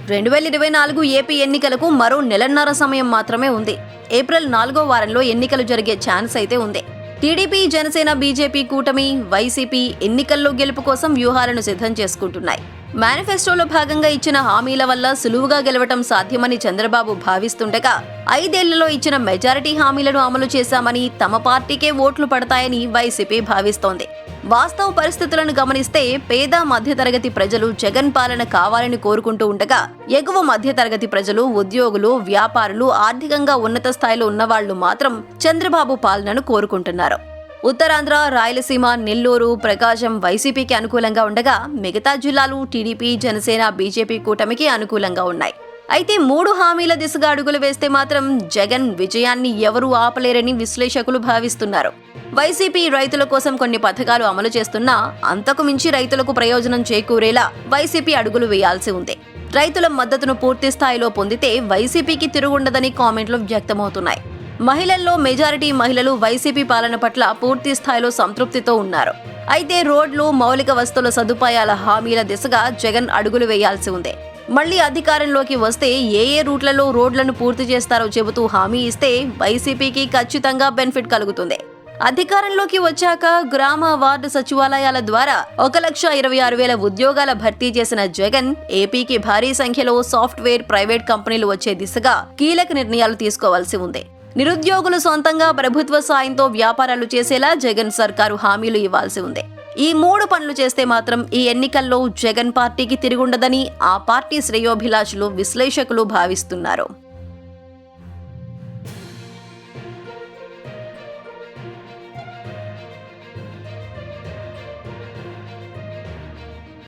2024 AP ఎన్నికలకు మరో నెలన్నర సమయం మాత్రమే ఉంది. ఏప్రిల్ 4వ వారంలో ఎన్నికలు జరిగే ఛాన్స్ అయితే ఉంది. టీడీపీ, జనసేన, బీజేపీ కూటమి, వైసీపీ ఎన్నికల్లో గెలుపు కోసం వ్యూహాలను సిద్ధం చేసుకుంటున్నాయి. మేనిఫెస్టోలో భాగంగా ఇచ్చిన హామీల వల్ల సులువుగా గెలవటం సాధ్యమని చంద్రబాబు భావిస్తుండగా, 5 ఏళ్లలో ఇచ్చిన మెజారిటీ హామీలను అమలు చేశామని, తమ పార్టీకే ఓట్లు పడతాయని వైసీపీ భావిస్తోంది. వాస్తవ పరిస్థితులను గమనిస్తే పేద మధ్యతరగతి ప్రజలు జగన్ పాలన కావాలని కోరుకుంటూ ఉండగా, ఎగువ మధ్యతరగతి ప్రజలు, ఉద్యోగులు, వ్యాపారులు, ఆర్థికంగా ఉన్నత స్థాయిలో ఉన్నవాళ్లు మాత్రం చంద్రబాబు పాలనను కోరుకుంటున్నారు. ఉత్తరాంధ్ర, రాయలసీమ, నెల్లూరు, ప్రకాశం వైసీపీకి అనుకూలంగా ఉండగా, మిగతా జిల్లాలు టీడీపీ, జనసేన, బీజేపీ కూటమికి అనుకూలంగా ఉన్నాయి. అయితే 3 హామీల దిశగా అడుగులు వేస్తే మాత్రం జగన్ విజయాన్ని ఎవరూ ఆపలేరని విశ్లేషకులు భావిస్తున్నారు. వైసీపీ రైతుల కోసం కొన్ని పథకాలు అమలు చేస్తున్నా, అంతకు మించి రైతులకు ప్రయోజనం చేకూరేలా వైసీపీ అడుగులు వేయాల్సి ఉంది. రైతుల మద్దతును పూర్తి స్థాయిలో పొందితే వైసీపీకి తిరుగుండదని కామెంట్లు వ్యక్తమవుతున్నాయి. మహిళల్లో మెజారిటీ మహిళలు వైసీపీ పాలన పట్ల పూర్తి స్థాయిలో సంతృప్తితో ఉన్నారు. అయితే రోడ్లు, మౌలిక వస్తువుల సదుపాయాల హామీల దిశగా జగన్ అడుగులు వేయాల్సి ఉంది. మళ్లీ అధికారంలోకి వస్తే ఏ రూట్లలో రోడ్లను పూర్తి చేస్తారో చెబుతూ హామీ ఇస్తే వైసీపీకి ఖచ్చితంగా బెనిఫిట్ కలుగుతుంది. అధికారంలోకి వచ్చాక గ్రామ, వార్డు సచివాలయాల ద్వారా 1,26,000 ఉద్యోగాల భర్తీ చేసిన జగన్ ఏపీకి భారీ సంఖ్యలో సాఫ్ట్వేర్, ప్రైవేట్ కంపెనీలు వచ్చే దిశగా కీలక నిర్ణయాలు తీసుకోవాల్సి ఉంది. నిరుద్యోగులు సొంతంగా ప్రభుత్వ సాయంతో వ్యాపారాలు చేసేలా జగన్ సర్కారు హామీలు ఇవ్వాల్సి ఉంది. ఈ 3 పనులు చేస్తే మాత్రం ఈ ఎన్నికల్లో జగన్ పార్టీకి తిరుగుండదని ఆ పార్టీ శ్రేయోభిలాషులు, విశ్లేషకులు భావిస్తున్నారు.